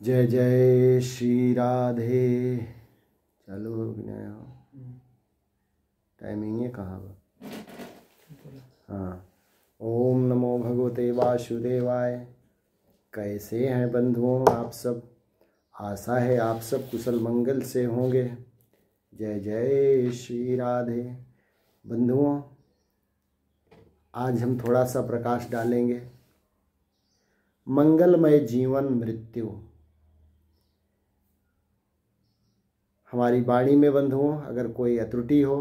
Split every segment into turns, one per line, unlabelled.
जय जय श्री राधे। चालू हो गया, टाइमिंग है कहाँ पर? हाँ। ओम नमो भगवते वासुदेवाय। कैसे हैं बंधुओं आप सब? आशा है आप सब कुशल मंगल से होंगे। जय जय श्री राधे। बंधुओं, आज हम थोड़ा सा प्रकाश डालेंगे मंगलमय जीवन मृत्यु। हमारी वाणी में बंधुओं अगर कोई त्रुटि हो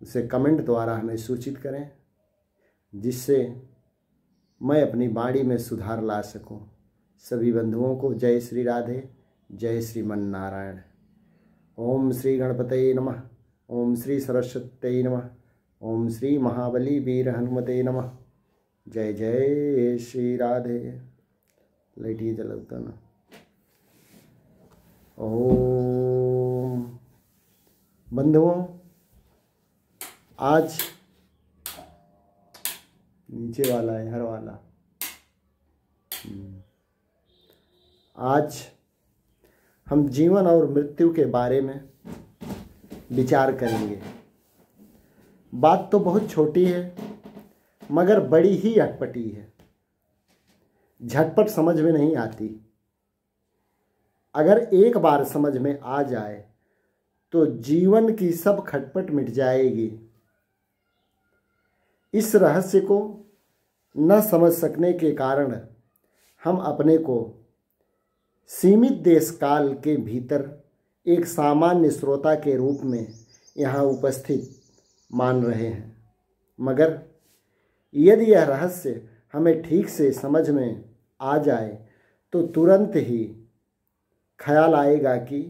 उसे कमेंट द्वारा हमें सूचित करें, जिससे मैं अपनी वाणी में सुधार ला सकूं। सभी बंधुओं को जय श्री राधे, जय श्रीमन नारायण। ओम श्री गणपतये नमः, ओम श्री सरस्वत्यै नमः, ओम श्री महाबली वीर हनुमते नमः। जय जय श्री राधे। लाइट जलता ना। ओम बंधुओं, आज नीचे वाला है हर वाला। आज हम जीवन और मृत्यु के बारे में विचार करेंगे। बात तो बहुत छोटी है मगर बड़ी ही अटपटी है, झटपट समझ में नहीं आती। अगर एक बार समझ में आ जाए तो जीवन की सब खटपट मिट जाएगी। इस रहस्य को न समझ सकने के कारण हम अपने को सीमित देश काल के भीतर एक सामान्य श्रोता के रूप में यहाँ उपस्थित मान रहे हैं। मगर यदि यह रहस्य हमें ठीक से समझ में आ जाए तो तुरंत ही ख्याल आएगा कि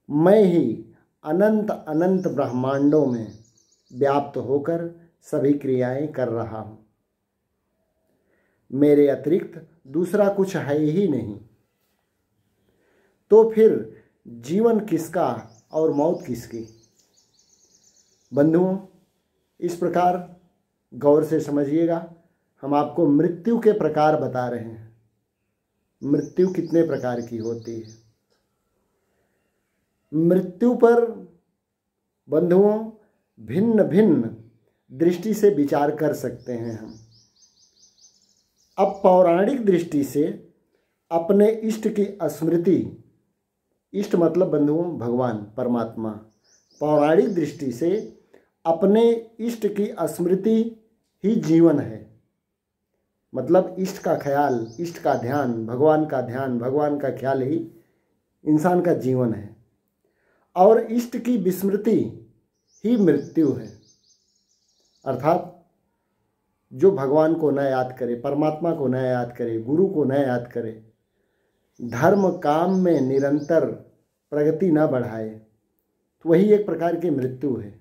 मैं ही अनंत अनंत ब्रह्मांडों में व्याप्त होकर सभी क्रियाएं कर रहा हूँ। मेरे अतिरिक्त दूसरा कुछ है ही नहीं। तो फिर जीवन किसका और मौत किसकी? बंधुओं, इस प्रकार गौर से समझिएगा। हम आपको मृत्यु के प्रकार बता रहे हैं। मृत्यु कितने प्रकार की होती है? मृत्यु पर बंधुओं भिन्न भिन्न दृष्टि से विचार कर सकते हैं हम। अब पौराणिक दृष्टि से अपने इष्ट की स्मृति, इष्ट मतलब बंधुओं भगवान परमात्मा, पौराणिक दृष्टि से अपने इष्ट की स्मृति ही जीवन है। मतलब इष्ट का ख्याल, इष्ट का ध्यान, भगवान का ध्यान, भगवान का ख्याल ही इंसान का जीवन है। और इष्ट की विस्मृति ही मृत्यु है। अर्थात जो भगवान को न याद करे, परमात्मा को न याद करे, गुरु को न याद करे, धर्म काम में निरंतर प्रगति न बढ़ाए, तो वही एक प्रकार की मृत्यु है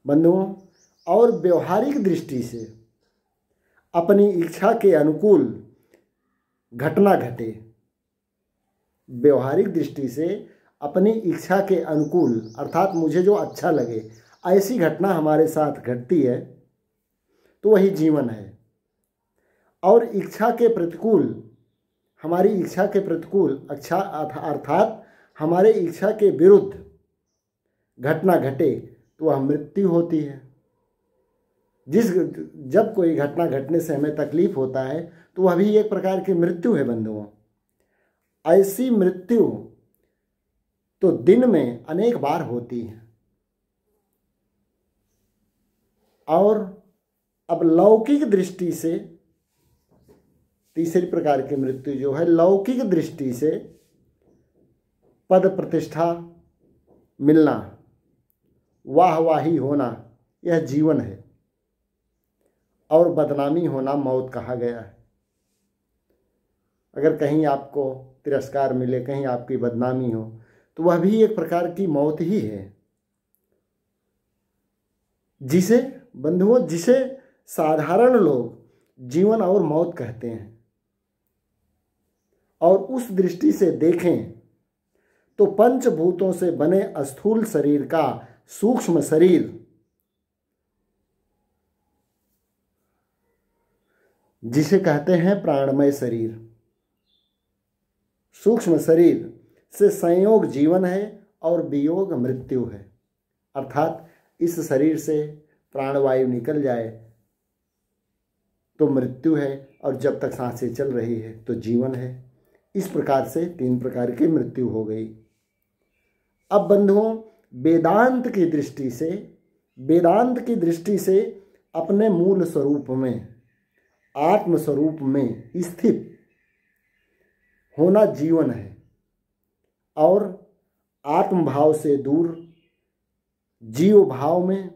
बंधुओं। और व्यवहारिक दृष्टि से अपनी इच्छा के अनुकूल घटना घटे, व्यवहारिक दृष्टि से अपनी इच्छा के अनुकूल अर्थात मुझे जो अच्छा लगे ऐसी घटना हमारे साथ घटती है तो वही जीवन है। और इच्छा के प्रतिकूल, हमारी इच्छा के प्रतिकूल अर्थात हमारे इच्छा के विरुद्ध घटना घटे तो वह मृत्यु होती है। जब कोई घटना घटने से हमें तकलीफ होता है तो वह भी एक प्रकार की मृत्यु है बंधुओं। ऐसी मृत्यु तो दिन में अनेक बार होती है। और अब लौकिक दृष्टि से तीसरी प्रकार की मृत्यु जो है, लौकिक दृष्टि से पद प्रतिष्ठा मिलना, वाहवाही होना, यह जीवन है। और बदनामी होना मौत कहा गया है। अगर कहीं आपको तिरस्कार मिले, कहीं आपकी बदनामी हो, तो वह भी एक प्रकार की मौत ही है। जिसे साधारण लोग जीवन और मौत कहते हैं। और उस दृष्टि से देखें तो पंचभूतों से बने स्थूल शरीर का सूक्ष्म शरीर जिसे कहते हैं प्राणमय शरीर, सूक्ष्म शरीर से संयोग जीवन है और वियोग मृत्यु है। अर्थात इस शरीर से प्राणवायु निकल जाए तो मृत्यु है, और जब तक सांसें चल रही है तो जीवन है। इस प्रकार से 3 प्रकार की मृत्यु हो गई। अब बंधुओं, वेदांत की दृष्टि से अपने मूल स्वरूप में, आत्म स्वरूप में स्थित होना जीवन है, और आत्म भाव से दूर जीव भाव में,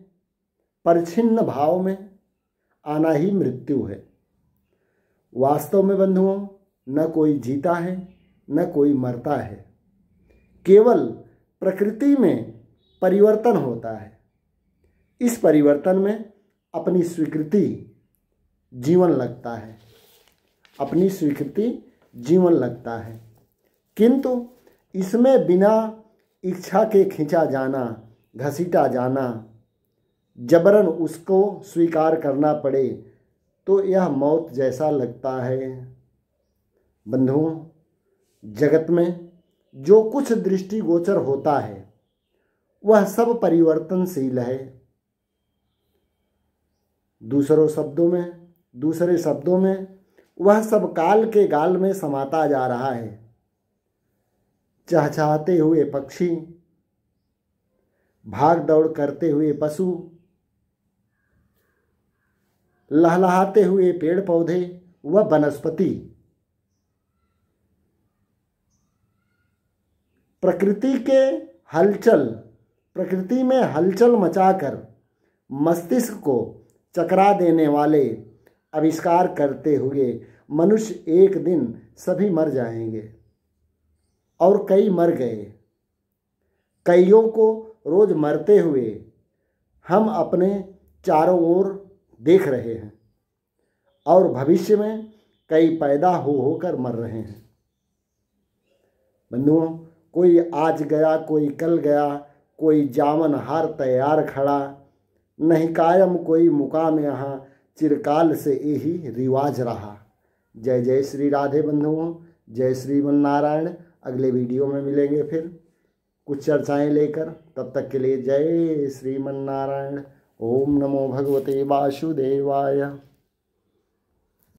परिच्छिन्न भाव में आना ही मृत्यु है। वास्तव में बंधुओं, न कोई जीता है न कोई मरता है, केवल प्रकृति में परिवर्तन होता है। इस परिवर्तन में अपनी स्वीकृति जीवन लगता है, अपनी स्वीकृति जीवन लगता है, किंतु इसमें बिना इच्छा के खींचा जाना, घसीटा जाना, जबरन उसको स्वीकार करना पड़े तो यह मौत जैसा लगता है। बंधुओं, जगत में जो कुछ दृष्टिगोचर होता है वह सब परिवर्तनशील है। दूसरे शब्दों में वह सब काल के गाल में समाता जा रहा है। चहचहाते हुए पक्षी, भाग दौड़ करते हुए पशु, लहलहाते हुए पेड़ पौधे व वनस्पति, प्रकृति में हलचल मचाकर मस्तिष्क को चकरा देने वाले आविष्कार करते हुए मनुष्य एक दिन सभी मर जाएंगे, और कई मर गए। कईयों को रोज मरते हुए हम अपने चारों ओर देख रहे हैं, और भविष्य में कई पैदा होकर मर रहे हैं। बंधुओं, कोई आज गया, कोई कल गया, कोई जामन हार तैयार खड़ा, नहीं कायम कोई मुकाम यहाँ, चिरकाल से यही रिवाज रहा। जय जय श्री राधे बंधुओं, जय श्रीमन नारायण। अगले वीडियो में मिलेंगे फिर कुछ चर्चाएं लेकर। तब तक के लिए जय श्रीमन नारायण। ओम नमो भगवते वासुदेवाय।